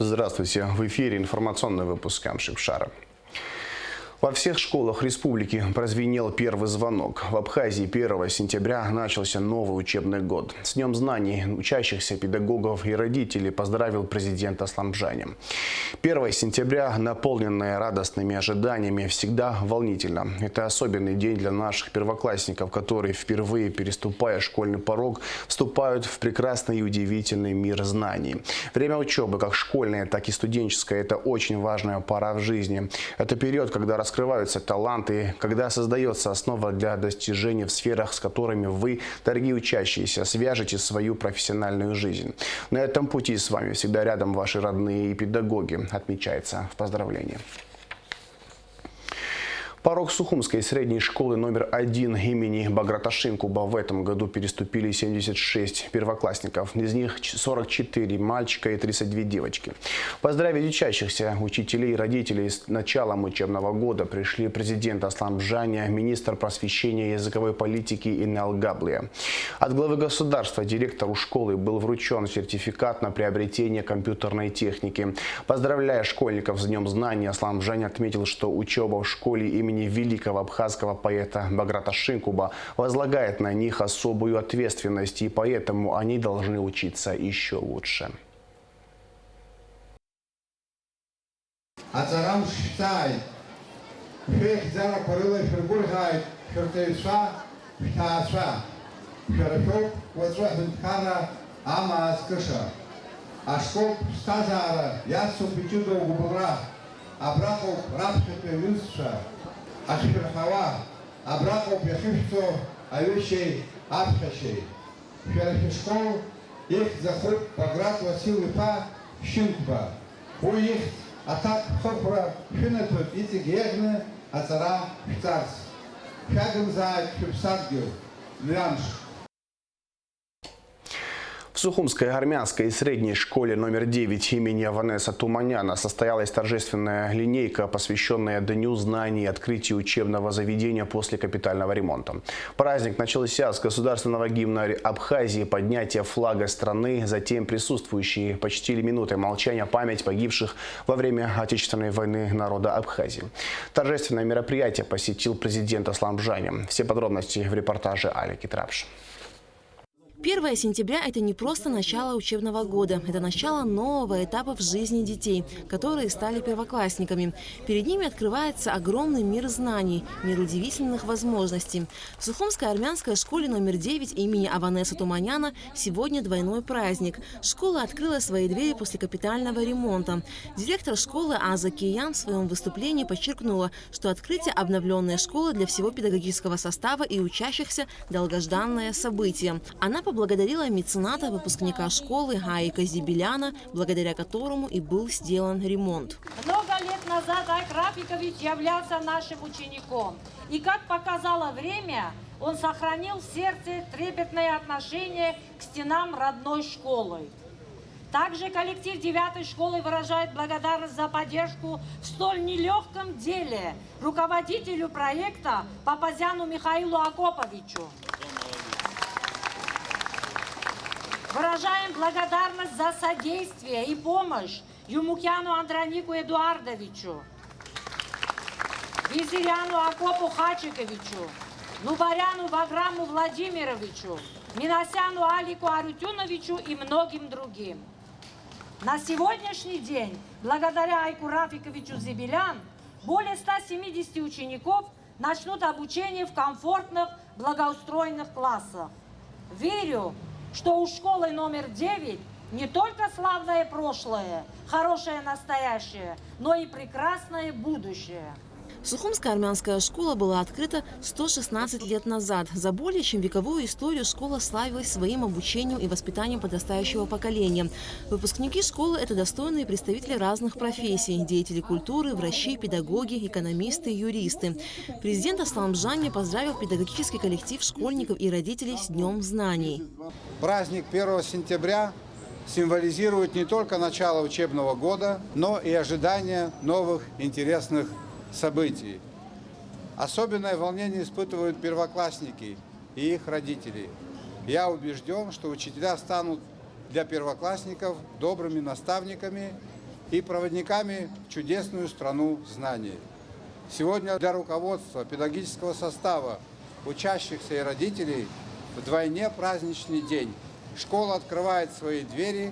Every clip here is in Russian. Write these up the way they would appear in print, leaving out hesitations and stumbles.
Здравствуйте! В эфире информационный выпуск Камшик-Шара. Во всех школах республики прозвенел первый звонок. В Абхазии 1 сентября начался новый учебный год. С Днем знаний учащихся, педагогов и родителей поздравил президент Асламжани. 1 сентября, наполненное радостными ожиданиями, всегда волнительно. Это особенный день для наших первоклассников, которые, впервые переступая школьный порог, вступают в прекрасный и удивительный мир знаний. Время учебы, как школьная, так и студенческая, это очень важная пора в жизни. Это период, когда раскрываются таланты, когда создается основа для достижений в сферах, с которыми вы, дорогие учащиеся, свяжете свою профессиональную жизнь. На этом пути с вами всегда рядом ваши родные и педагоги, отмечается в поздравлении. Порог Сухумской средней школы номер 1 имени Баграта Шинкуба в этом году переступили 76 первоклассников. Из них 44 мальчика и 32 девочки. Поздравить учащихся, учителей и родителей с началом учебного года пришли президент Асламжани, министр просвещения и языковой политики Инал Габлия. От главы государства директору школы был вручен сертификат на приобретение компьютерной техники. Поздравляя школьников с Днем знаний, Асламжани отметил, что учеба в школе имени великого абхазского поэта Баграта Шинкуба возлагает на них особую ответственность, и поэтому они должны учиться еще лучше. Ашпирхава, Абраков, Яхивцо, Авещей, Абхащей. Ферахишков, их заход Баграт Васил Ипа, Шинкба. У их атак Хопра, Финетут, Итигегне, Ацара, Штарс. Фягам за Фипсадгил, Лянш. В Сухумской армянской средней школе номер 9 имени Аванеса Туманяна состоялась торжественная линейка, посвященная Дню знаний и открытию учебного заведения после капитального ремонта. Праздник начался с государственного гимна Абхазии, поднятия флага страны, затем присутствующие почтили минутой молчания память погибших во время Отечественной войны народа Абхазии. Торжественное мероприятие посетил президент Асламжани. Все подробности в репортаже Али Китрапш. 1 сентября – это не просто начало учебного года, это начало нового этапа в жизни детей, которые стали первоклассниками. Перед ними открывается огромный мир знаний, мир удивительных возможностей. В Сухумской армянской школе номер 9 имени Аванеса Туманяна сегодня двойной праздник. Школа открыла свои двери после капитального ремонта. Директор школы Аза Киян в своем выступлении подчеркнула, что открытие обновленной школы для всего педагогического состава и учащихся – долгожданное событие. Она поблагодарила мецената, выпускника школы Айка Зибеляна, благодаря которому и был сделан ремонт. Много лет назад Айк Рафикович являлся нашим учеником. И как показало время, он сохранил в сердце трепетное отношение к стенам родной школы. Также коллектив 9-й школы выражает благодарность за поддержку в столь нелегком деле руководителю проекта Папазяну Михаилу Акоповичу. Выражаем благодарность за содействие и помощь Юмукяну Андронику Эдуардовичу, Визиряну Акопу Хачиковичу, Нубаряну Баграму Владимировичу, Минасяну Алику Арутюновичу и многим другим. На сегодняшний день, благодаря Айку Рафиковичу Зибелян, более 170 учеников начнут обучение в комфортных, благоустроенных классах. Верю, что у школы номер 9 не только славное прошлое, хорошее настоящее, но и прекрасное будущее. Сухумская армянская школа была открыта 116 лет назад. За более чем вековую историю школа славилась своим обучением и воспитанием подрастающего поколения. Выпускники школы – это достойные представители разных профессий – деятели культуры, врачи, педагоги, экономисты, юристы. Президент Асламжани поздравил педагогический коллектив школьников и родителей с Днем знаний. Праздник 1 сентября символизирует не только начало учебного года, но и ожидание новых интересных событий. Особенное волнение испытывают первоклассники и их родители. Я убежден, что учителя станут для первоклассников добрыми наставниками и проводниками в чудесную страну знаний. Сегодня для руководства, педагогического состава, учащихся и родителей вдвойне праздничный день. Школа открывает свои двери,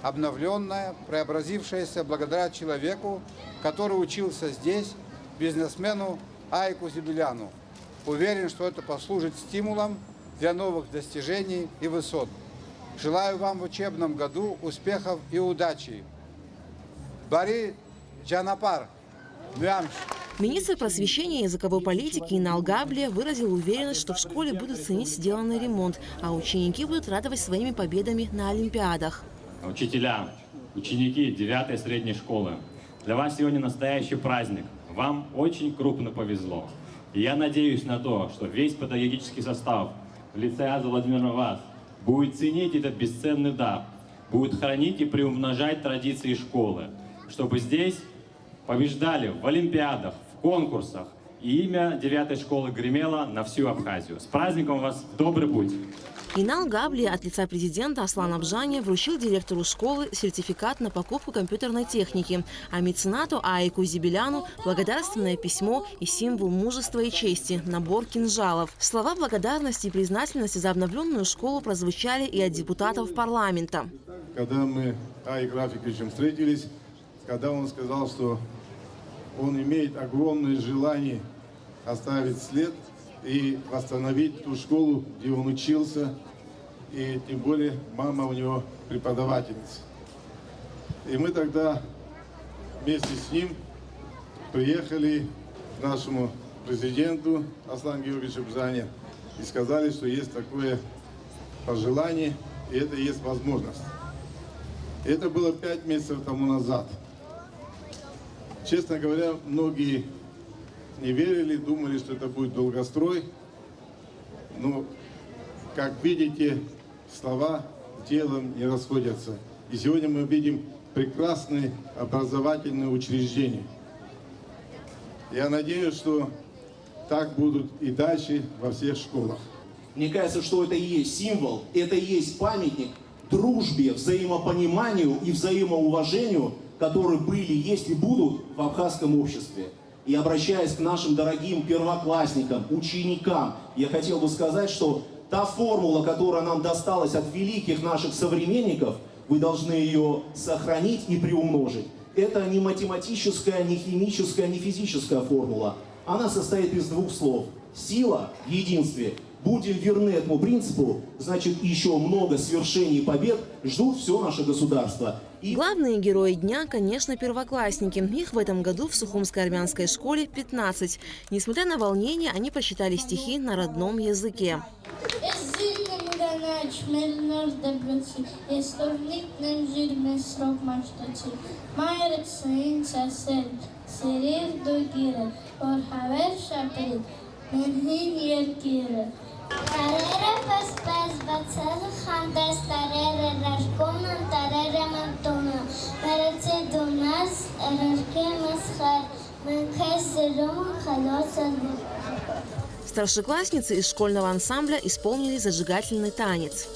обновленная, преобразившаяся благодаря человеку, который учился здесь, бизнесмену Айку Зибеляну. Уверен, что это послужит стимулом для новых достижений и высот. Желаю вам в учебном году успехов и удачи. Бари Джанапар, Мюамш. Министр просвещения и языковой политики Инал Габлия выразил уверенность, что в школе будут ценить сделанный ремонт, а ученики будут радовать своими победами на Олимпиадах. Учителя, ученики 9-й средней школы, для вас сегодня настоящий праздник. Вам очень крупно повезло. И я надеюсь на то, что весь педагогический состав в лице Аза Владимировны вас будет ценить этот бесценный дар, будет хранить и приумножать традиции школы, чтобы здесь побеждали в олимпиадах, в конкурсах, и имя 9-й школы гремело на всю Абхазию. С праздником вас, в добрый путь! Инал Габлия от лица президента Аслан Абжани вручил директору школы сертификат на покупку компьютерной техники, а меценату Айку Зибеляну благодарственное письмо и символ мужества и чести – набор кинжалов. Слова благодарности и признательности за обновленную школу прозвучали и от депутатов парламента. Когда мы с Айк Рафиковичем встретились, когда он сказал, что он имеет огромное желание оставить след и восстановить ту школу, где он учился, и тем более мама у него преподавательница. И мы тогда вместе с ним приехали к нашему президенту Аслану Георгиевичу Абжани и сказали, что есть такое пожелание, и это есть возможность. Это было 5 месяцев тому назад. Честно говоря, многие не верили, думали, что это будет долгострой. Но, как видите, слова с делом не расходятся. И сегодня мы видим прекрасные образовательные учреждения. Я надеюсь, что так будут и дальше во всех школах. Мне кажется, что это и есть символ, это и есть памятник дружбе, взаимопониманию и взаимоуважению, которые были, есть и будут в абхазском обществе. И обращаясь к нашим дорогим первоклассникам, ученикам, я хотел бы сказать, что та формула, которая нам досталась от великих наших современников, вы должны ее сохранить и приумножить. Это не математическая, не химическая, не физическая формула. Она состоит из 2 слов. Сила в единстве. Будем верны этому принципу, значит, еще много свершений и побед ждут все наше государство. Главные герои дня, конечно, первоклассники. Их в этом году в Сухумской армянской школе 15. Несмотря на волнение, они прочитали стихи на родном языке. Տարերը պսպես բացել խանդես, տարերը ռարկում են, տարերը մտունը, մերեցի դունաս, ռարկեմ ես խար, մենք ես զրում են խլոց են։ Старшеклассницы из школьного ансамбля исполнили зажигательный танец.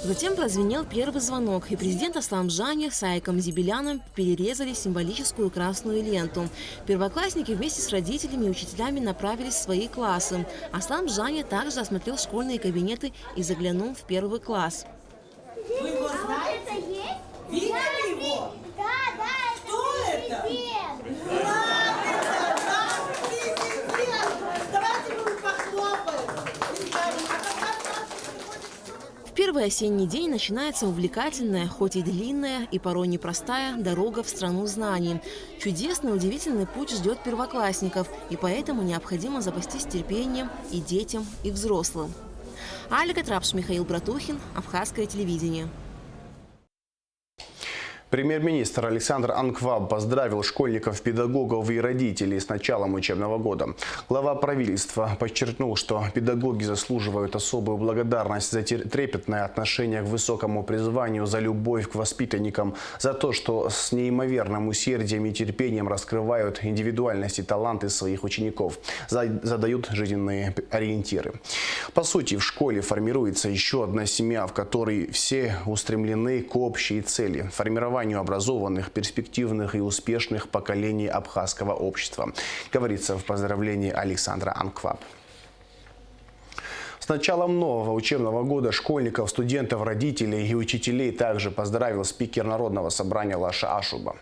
Затем прозвенел первый звонок, и президент Аслан Абжани с Айком Зибеляном перерезали символическую красную ленту. Первоклассники вместе с родителями и учителями направились в свои классы. Аслан Абжани также осмотрел школьные кабинеты и заглянул в 1 класс. Вы его знаете? Видели его? Да, Кто это? Давайте мы похлопаем. В первый осенний день начинается увлекательная, хоть и длинная, и порой непростая дорога в страну знаний. Чудесный, удивительный путь ждет первоклассников, и поэтому необходимо запастись терпением и детям, и взрослым. Алика Трапш, Михаил Братухин, Абхазское телевидение. Премьер-министр Александр Анкваб поздравил школьников, педагогов и родителей с началом учебного года. Глава правительства подчеркнул, что педагоги заслуживают особую благодарность за трепетное отношение к высокому призванию, за любовь к воспитанникам, за то, что с неимоверным усердием и терпением раскрывают индивидуальность и таланты своих учеников, задают жизненные ориентиры. По сути, в школе формируется еще одна семья, в которой все устремлены к общей цели – формированию образованных, перспективных и успешных поколений абхазского общества, говорится в поздравлении Александра Анкваб. С началом нового учебного года школьников, студентов, родителей и учителей также поздравил спикер Народного собрания Лаша Ашуба.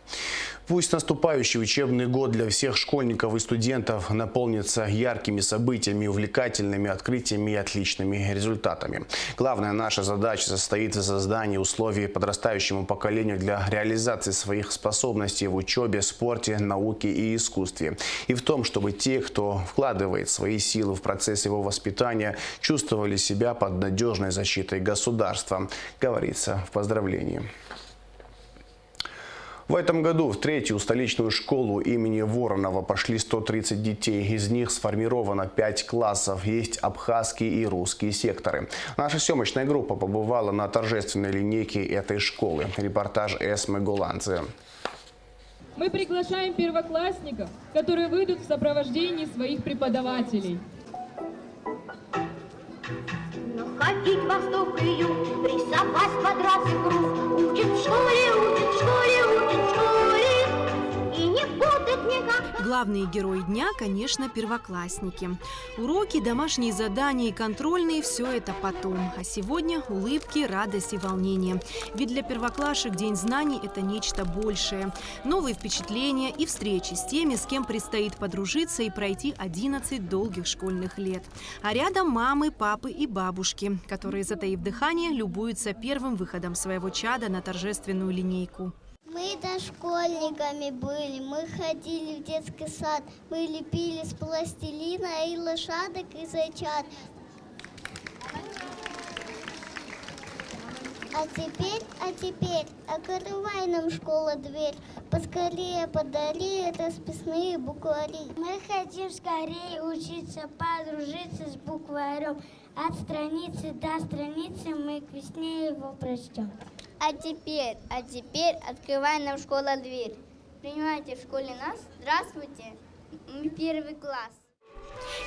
Пусть наступающий учебный год для всех школьников и студентов наполнится яркими событиями, увлекательными открытиями и отличными результатами. Главная наша задача состоит в создании условий подрастающему поколению для реализации своих способностей в учебе, спорте, науке и искусстве. И в том, чтобы те, кто вкладывает свои силы в процесс его воспитания, чувствовали себя под надежной защитой государства, говорится в поздравлении. В этом году в третью столичную школу имени Воронова пошли 130 детей. Из них сформировано 5 классов. Есть абхазские и русские секторы. Наша съемочная группа побывала на торжественной линейке этой школы. Репортаж Эсмы Голландзе. Мы приглашаем первоклассников, которые выйдут в сопровождении своих преподавателей. Ходить в восток и юг, рисовать квадраты круг. Учат в школе, учат в школе, учат в школе. И не будут никогда. Главные герои дня, конечно, первоклассники. Уроки, домашние задания и контрольные – все это потом. А сегодня улыбки, радость и волнение. Ведь для первоклашек День знаний – это нечто большее. Новые впечатления и встречи с теми, с кем предстоит подружиться и пройти 11 долгих школьных лет. А рядом мамы, папы и бабушки, которые, затаив дыхание, любуются первым выходом своего чада на торжественную линейку. Мы дошкольниками были, мы ходили в детский сад, мы лепили с пластилина и лошадок, и зайчат. А теперь, открывай нам школа дверь, поскорее подари расписные буквари. Мы хотим скорее учиться, подружиться с букварем. От страницы до страницы мы к весне его прочтем. А теперь открывай нам школа дверь. Принимайте в школе нас. Здравствуйте, мы первый класс.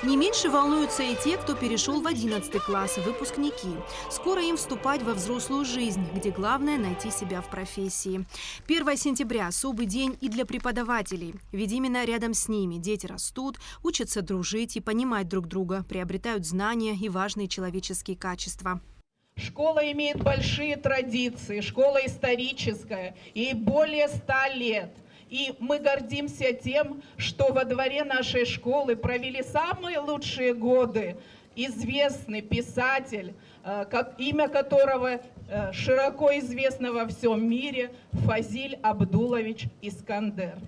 Не меньше волнуются и те, кто перешел в 11 класс, выпускники. Скоро им вступать во взрослую жизнь, где главное – найти себя в профессии. 1 сентября – особый день и для преподавателей. Ведь именно рядом с ними дети растут, учатся дружить и понимать друг друга, приобретают знания и важные человеческие качества. Школа имеет большие традиции, школа историческая, ей более 100 лет. И мы гордимся тем, что во дворе нашей школы провели самые лучшие годы известный писатель, имя которого широко известно во всем мире, Фазиль Абдулович Искандер.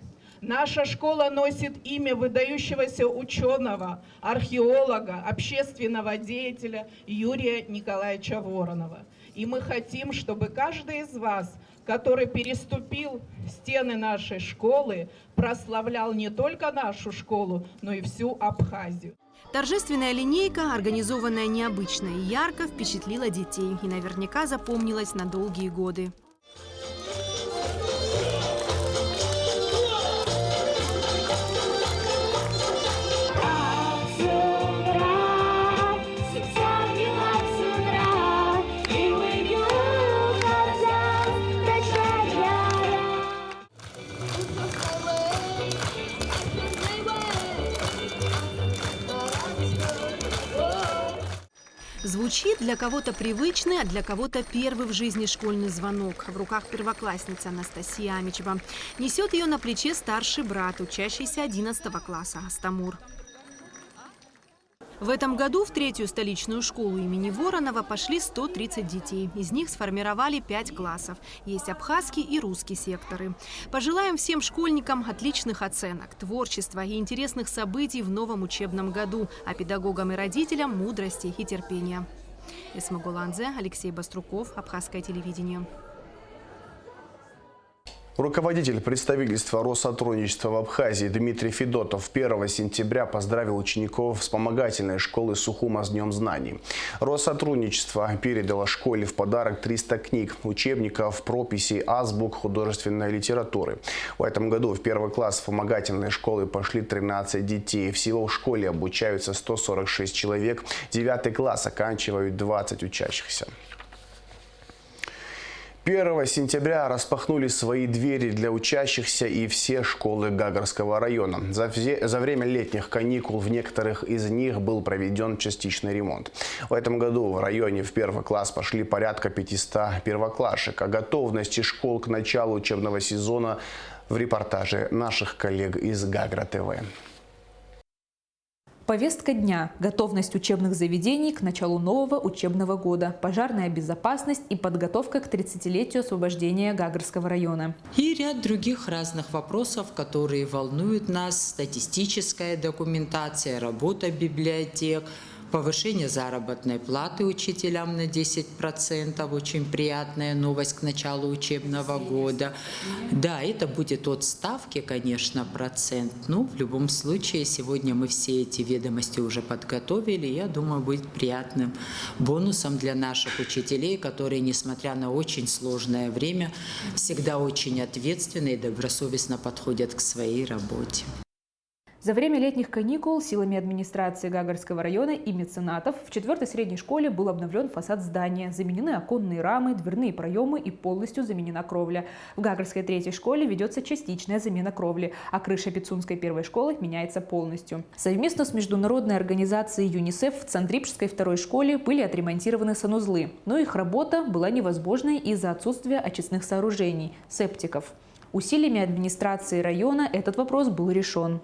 Наша школа носит имя выдающегося ученого, археолога, общественного деятеля Юрия Николаевича Воронова. И мы хотим, чтобы каждый из вас, который переступил стены нашей школы, прославлял не только нашу школу, но и всю Абхазию. Торжественная линейка, организованная необычно и ярко, впечатлила детей и наверняка запомнилась на долгие годы. Звучит для кого-то привычный, а для кого-то первый в жизни школьный звонок. В руках первоклассницы Анастасия Амичева. Несет ее на плече старший брат, учащийся 11 класса Астамур. В этом году в третью столичную школу имени Воронова пошли 130 детей. Из них сформировали 5 классов. Есть абхазский и русский секторы. Пожелаем всем школьникам отличных оценок, творчества и интересных событий в новом учебном году, а педагогам и родителям мудрости и терпения. Эсма Голландзе, Алексей Баструков, Абхазское телевидение. Руководитель представительства Россотрудничества в Абхазии Дмитрий Федотов 1 сентября поздравил учеников вспомогательной школы Сухума с Днем знаний. Россотрудничество передало школе в подарок 300 книг, учебников, прописей, азбук художественной литературы. В этом году в первый класс вспомогательной школы пошли 13 детей. Всего в школе обучаются 146 человек. 9 класс оканчивают 20 учащихся. 1 сентября распахнули свои двери для учащихся и все школы Гагарского района. За время летних каникул в некоторых из них был проведен частичный ремонт. В этом году в районе в первый класс пошли порядка 500 первоклашек. О готовности школ к началу учебного сезона в репортаже наших коллег из Гагра ТВ. Повестка дня – готовность учебных заведений к началу нового учебного года, пожарная безопасность и подготовка к 30-летию освобождения Гагарского района. И ряд других разных вопросов, которые волнуют нас: статистическая документация, работа библиотек, повышение заработной платы учителям на 10%. Очень приятная новость к началу учебного года. Да, это будет от ставки, конечно, процент. Но в любом случае сегодня мы все эти ведомости уже подготовили. Я думаю, будет приятным бонусом для наших учителей, которые, несмотря на очень сложное время, всегда очень ответственно и добросовестно подходят к своей работе. За время летних каникул силами администрации Гагарского района и меценатов в 4-й средней школе был обновлен фасад здания, заменены оконные рамы, дверные проемы и полностью заменена кровля. В Гагарской 3-й школе ведется частичная замена кровли, а крыша Пицунской 1-й школы меняется полностью. Совместно с международной организацией ЮНИСЕФ в Цантрипшской 2-й школе были отремонтированы санузлы, но их работа была невозможной из-за отсутствия очистных сооружений – септиков. Усилиями администрации района этот вопрос был решен.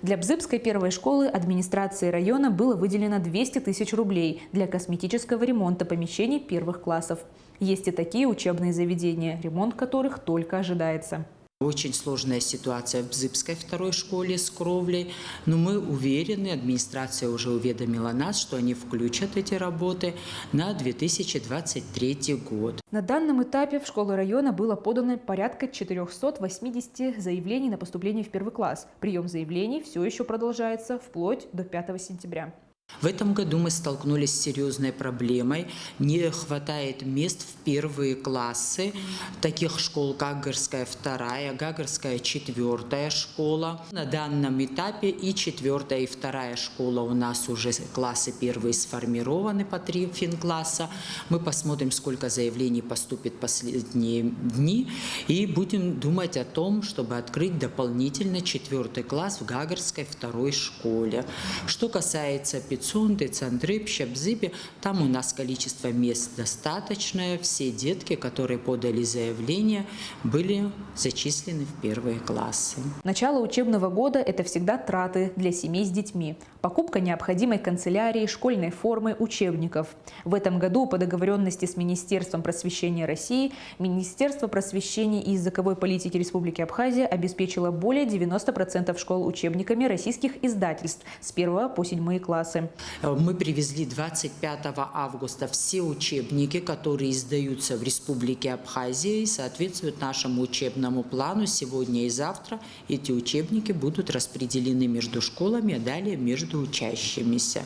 Для Бзыбской 1-й школы администрации района было выделено 200 тысяч рублей для косметического ремонта помещений первых классов. Есть и такие учебные заведения, ремонт которых только ожидается. Очень сложная ситуация в Бзыбской 2-й школе с кровлей, но мы уверены, администрация уже уведомила нас, что они включат эти работы на 2023 год. На данном этапе в школы района было подано порядка 480 заявлений на поступление в первый класс. Прием заявлений все еще продолжается вплоть до 5 сентября. В этом году мы столкнулись с серьезной проблемой. Не хватает мест в первые классы таких школ: Гагарская 2-я, Гагарская 4-я школа. На данном этапе и 4-я, и 2-я школа у нас уже классы первые сформированы по 3 финкласса. Мы посмотрим, сколько заявлений поступит в последние дни, и будем думать о том, чтобы открыть дополнительно 4-й класс в Гагарской 2-й школе. Что касается Пицунды, Цантрипща, Бзыбе, там у нас количество мест достаточное. Все детки, которые подали заявление, были зачислены в первые классы. Начало учебного года – это всегда траты для семей с детьми. Покупка необходимой канцелярии, школьной формы, учебников. В этом году по договоренности с Министерством просвещения России Министерство просвещения и языковой политики Республики Абхазия обеспечило более 90% школ учебниками российских издательств с 1 по 7 классы. Мы привезли 25 августа все учебники, которые издаются в Республике Абхазия и соответствуют нашему учебному плану. Сегодня и завтра эти учебники будут распределены между школами, а далее между учащимися.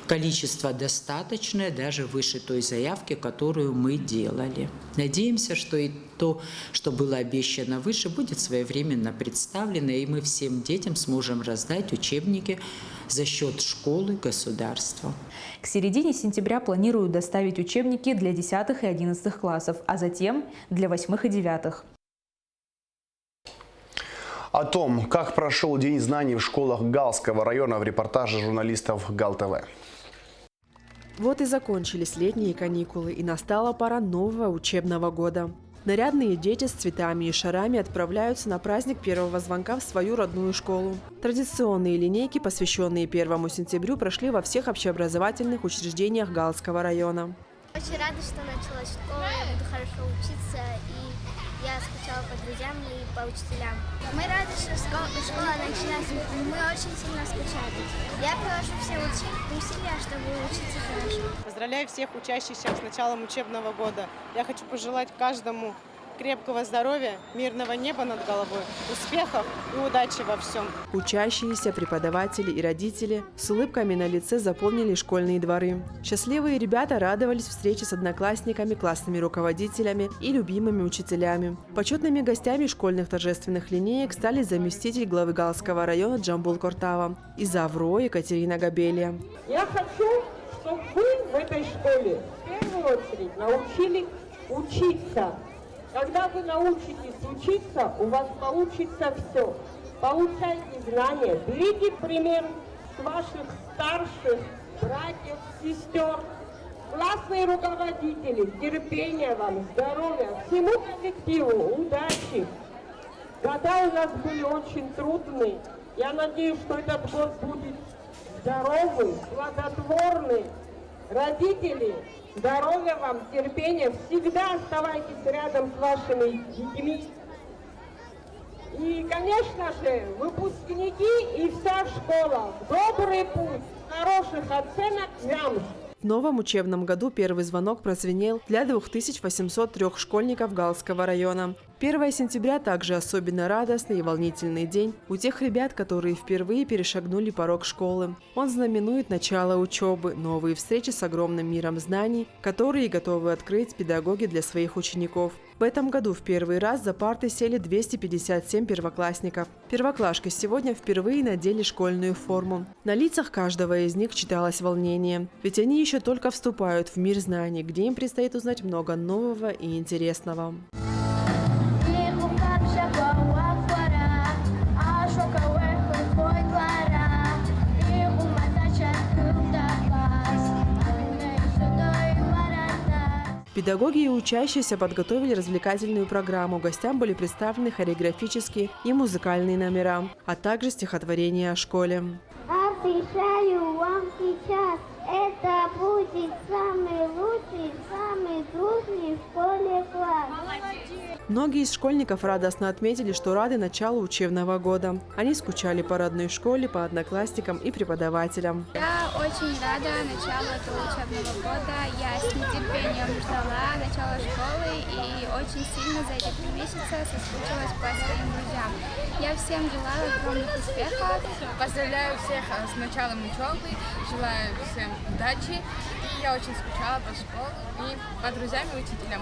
Количество достаточное, даже выше той заявки, которую мы делали. Надеемся, что и то, что было обещано выше, будет своевременно представлено, и мы всем детям сможем раздать учебники за счет школы, государства. К середине сентября планируют доставить учебники для 10 и 11 классов, а затем для 8 и 9. О том, как прошел День знаний в школах Галского района, в репортаже журналистов Гал-ТВ. Вот и закончились летние каникулы, и настала пора нового учебного года. Нарядные дети с цветами и шарами отправляются на праздник первого звонка в свою родную школу. Традиционные линейки, посвященные 1 сентябрю, прошли во всех общеобразовательных учреждениях Галского района. Очень рада, что началась школа, я буду хорошо учиться, и я скучала по друзьям и по учителям. Мы рады, что школа началась, мы очень сильно скучали. Я приложу все усилия, чтобы учиться хорошо. Поздравляю всех учащихся с началом учебного года. Я хочу пожелать каждому крепкого здоровья, мирного неба над головой, успехов и удачи во всем. Учащиеся, преподаватели и родители с улыбками на лице заполнили школьные дворы. Счастливые ребята радовались встрече с одноклассниками, классными руководителями и любимыми учителями. Почетными гостями школьных торжественных линеек стали заместитель главы Галского района Джамбул Кортава и завро Екатерина Габелия. Я хочу, чтобы вы в этой школе в первую очередь научились учиться. Когда вы научитесь учиться, у вас получится все. Получайте знания, берите пример с ваших старших братьев, сестер. Классные руководители, терпения вам, здоровья, всему коллективу, удачи. Года у нас были очень трудные. Я надеюсь, что этот год будет здоровый, плодотворный. Родители, здоровья вам, терпения. Всегда оставайтесь рядом с вашими детьми. И, конечно же, выпускники и вся школа. Добрый путь, хороших оценок вам. В новом учебном году первый звонок прозвенел для 2803 школьников Галского района. 1 сентября также особенно радостный и волнительный день у тех ребят, которые впервые перешагнули порог школы. Он знаменует начало учебы, новые встречи с огромным миром знаний, которые готовы открыть педагоги для своих учеников. В этом году в первый раз за парты сели 257 первоклассников. Первоклашки сегодня впервые надели школьную форму. На лицах каждого из них читалось волнение, ведь они еще только вступают в мир знаний, где им предстоит узнать много нового и интересного. Педагоги и учащиеся подготовили развлекательную программу. Гостям были представлены хореографические и музыкальные номера, а также стихотворения о школе. Обещаю вам сейчас, это будет самый лучший, самый дружный в школе класс. Многие из школьников радостно отметили, что рады началу учебного года. Они скучали по родной школе, по одноклассникам и преподавателям. Я очень рада началу этого учебного года. Я с нетерпением ждала начала школы и очень сильно за эти 3 месяца соскучилась по своим друзьям. Я всем желаю огромных успехов. Поздравляю всех с началом учебы, желаю всем удачи. Я очень скучала по школе и по друзьям и учителям.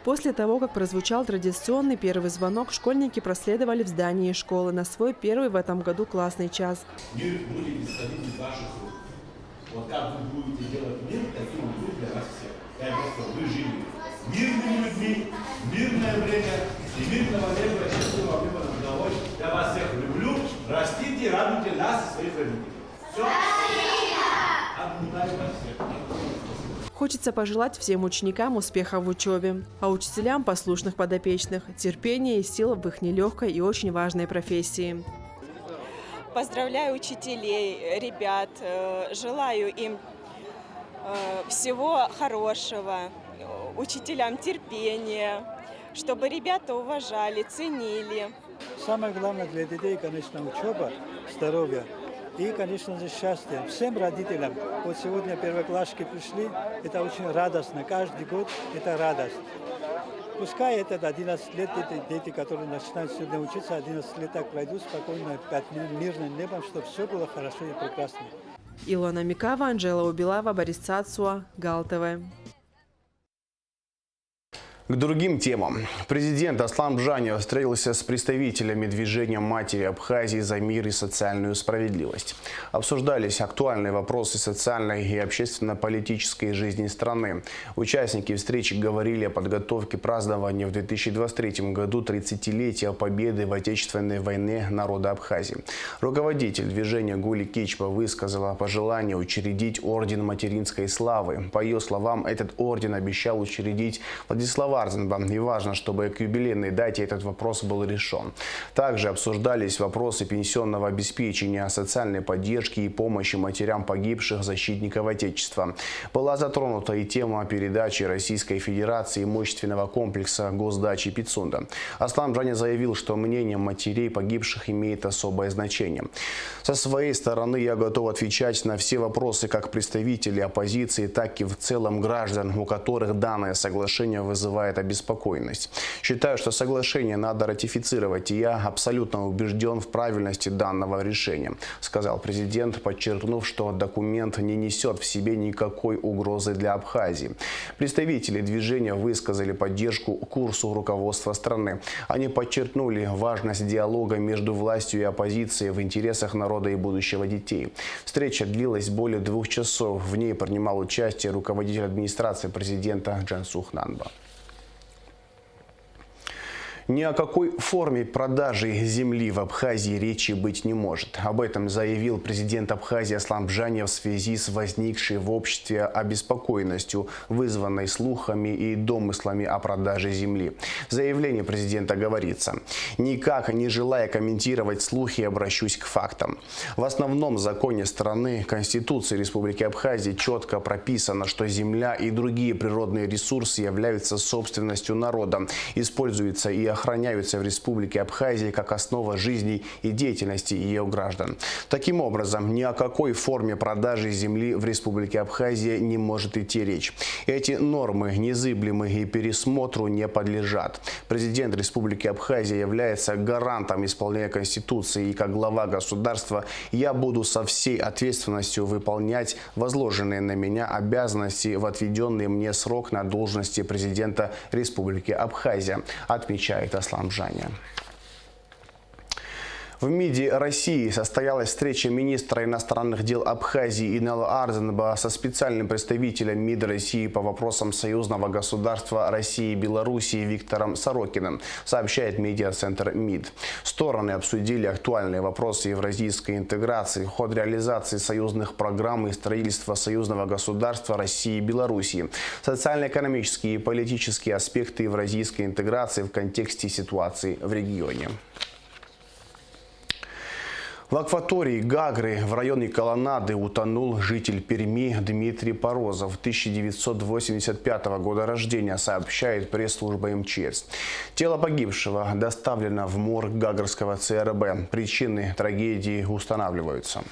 После того, как прозвучал традиционный первый звонок, школьники проследовали в здание школы на свой первый в этом году классный час. Мир будет исходить из ваших рук. Вот как вы будете делать мир, таким он будет для вас всех. Дай Бог, чтобы вы жили мирными людьми, мирное время и мирного неба, счастливого выбора удалось. Я вас всех люблю, растите и радуйте нас и своих родителей. Все. Удачи вас всех. Хочется пожелать всем ученикам успеха в учебе, а учителям послушных подопечных терпения и сил в их нелегкой и очень важной профессии. Поздравляю учителей, ребят, желаю им всего хорошего, учителям терпения, чтобы ребята уважали, ценили. Самое главное для детей, конечно, учеба, здоровье. И, конечно же, счастье. Всем родителям. Вот сегодня первоклассники пришли, это очень радостно. Каждый год это радость. Пускай это 11 лет, дети, которые начинают сегодня учиться, 11 лет так пройдут спокойно, под мирным небом, чтобы все было хорошо и прекрасно. Илона Микава, Анжела Убилава, Борис Цацуа, Гал ТВ. К другим темам. Президент Аслан Бжанев встретился с представителями движения «Матери Абхазии за мир и социальную справедливость». Обсуждались актуальные вопросы социальной и общественно-политической жизни страны. Участники встречи говорили о подготовке празднования в 2023 году 30-летия победы в Отечественной войне народа Абхазии. Руководитель движения Гули Кичпа высказала пожелание учредить орден материнской славы. По ее словам, этот орден обещал учредить Владислав Арзенбам, и важно, чтобы к юбилейной дате этот вопрос был решен. Также обсуждались вопросы пенсионного обеспечения, социальной поддержки и помощи матерям погибших защитников Отечества. Была затронута и тема передачи Российской Федерации имущественного комплекса госдачи Пицунда. Аслан Бжанев заявил, что мнение матерей погибших имеет особое значение. Со своей стороны я готов отвечать на все вопросы как представителей оппозиции, так и в целом граждан, у которых данное соглашение вызывает вызывает обеспокоенность. Считаю, что соглашение надо ратифицировать, и я абсолютно убежден в правильности данного решения, сказал президент, подчеркнув, что документ не несет в себе никакой угрозы для Абхазии. Представители движения высказали поддержку курсу руководства страны. Они подчеркнули важность диалога между властью и оппозицией в интересах народа и будущего детей. Встреча длилась более 2 часов. В ней принимал участие руководитель администрации президента Джансух Нанба. Ни о какой форме продажи земли в Абхазии речи быть не может. Об этом заявил президент Абхазии Аслан Бжаниев в связи с возникшей в обществе обеспокоенностью, вызванной слухами и домыслами о продаже земли. В заявлении президента говорится: «Никак не желая комментировать слухи, обращусь к фактам. В основном законе страны, Конституции Республики Абхазия, четко прописано, что земля и другие природные ресурсы являются собственностью народа, используются и охраняются в Республике Абхазия как основа жизни и деятельности ее граждан. Таким образом, ни о какой форме продажи земли в Республике Абхазия не может идти речь. Эти нормы незыблемы и пересмотру не подлежат. Президент Республики Абхазия является гарантом исполнения Конституции, и как глава государства я буду со всей ответственностью выполнять возложенные на меня обязанности в отведенный мне срок на должности президента Республики Абхазия», отмечает Аслан Бжаниев. В МИДе России состоялась встреча министра иностранных дел Абхазии Инала Арзенба со специальным представителем МИДа России по вопросам союзного государства России и Белоруссии Виктором Сорокиным, сообщает медиацентр МИД. Стороны обсудили актуальные вопросы евразийской интеграции, ход реализации союзных программ и строительства союзного государства России и Белоруссии, социально-экономические и политические аспекты евразийской интеграции в контексте ситуации в регионе. В акватории Гагры в районе Колоннады утонул житель Перми Дмитрий Порозов, 1985 года рождения, сообщает пресс-служба МЧС. Тело погибшего доставлено в морг Гагрского ЦРБ. Причины трагедии устанавливаются.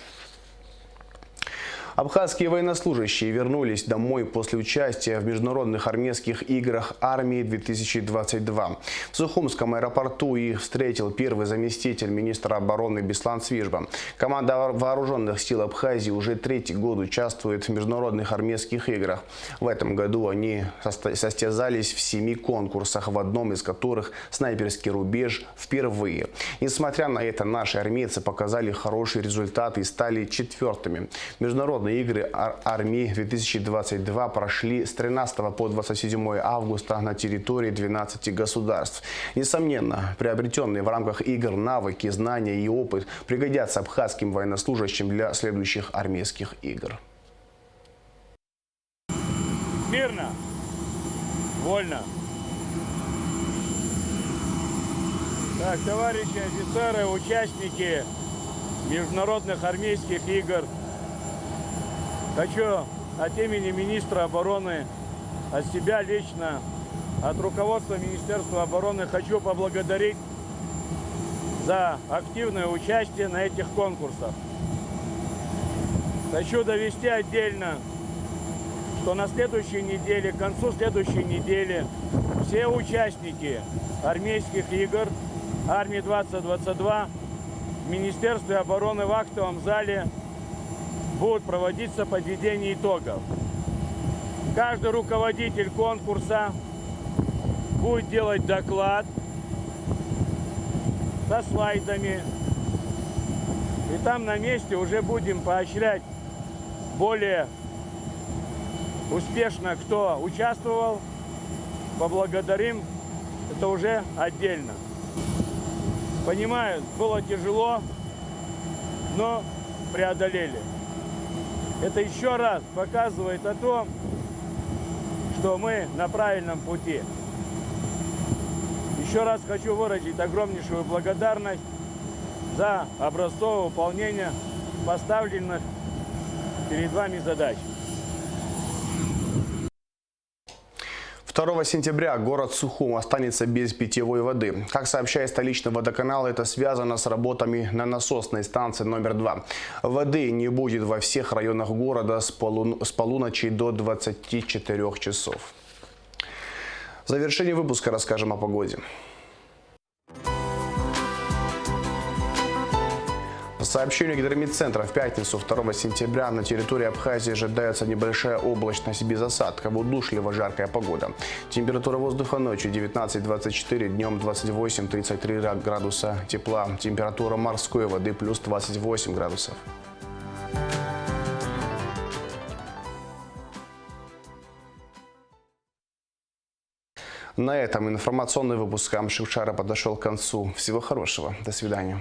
Абхазские военнослужащие вернулись домой после участия в международных армейских играх «Армии-2022». В Сухумском аэропорту их встретил первый заместитель министра обороны Беслан Свижба. Команда вооруженных сил Абхазии уже 3-й год участвует в международных армейских играх. В этом году они состязались в 7 конкурсах, в одном из которых «Снайперский рубеж» впервые. Несмотря на это, наши армейцы показали хорошие результаты и стали 4-ми. Международные игры «Армии-2022» прошли с 13 по 27 августа на территории 12 государств. Несомненно, приобретенные в рамках игр навыки, знания и опыт пригодятся абхазским военнослужащим для следующих армейских игр. Мирно, вольно. Так, товарищи офицеры, участники международных армейских игр, хочу от имени министра обороны, от себя лично, от руководства Министерства обороны хочу поблагодарить за активное участие на этих конкурсах. Хочу довести отдельно, что на следующей неделе, к концу следующей недели, все участники армейских игр «Армии-2022» в Министерстве обороны в актовом зале будут проводиться подведение итогов. Каждый руководитель конкурса будет делать доклад со слайдами. И там на месте уже будем поощрять более успешно, кто участвовал. Поблагодарим, это уже отдельно. Понимаю, было тяжело, но преодолели. Это еще раз показывает о том, что мы на правильном пути. Еще раз хочу выразить огромнейшую благодарность за образцовое выполнение поставленных перед вами задач. 2 сентября город Сухум останется без питьевой воды. Как сообщает столичный водоканал, это связано с работами на насосной станции номер 2. Воды не будет во всех районах города с полуночи до 24 часов. В завершении выпуска расскажем о погоде. По сообщению Гидрометцентра, в пятницу 2 сентября на территории Абхазии ожидается небольшая облачность без осадков, удушливо жаркая погода. Температура воздуха ночью 19-24, днем 28-33 градуса тепла. Температура морской воды плюс 28 градусов. На этом информационный выпуск Амшившара подошел к концу. Всего хорошего. До свидания.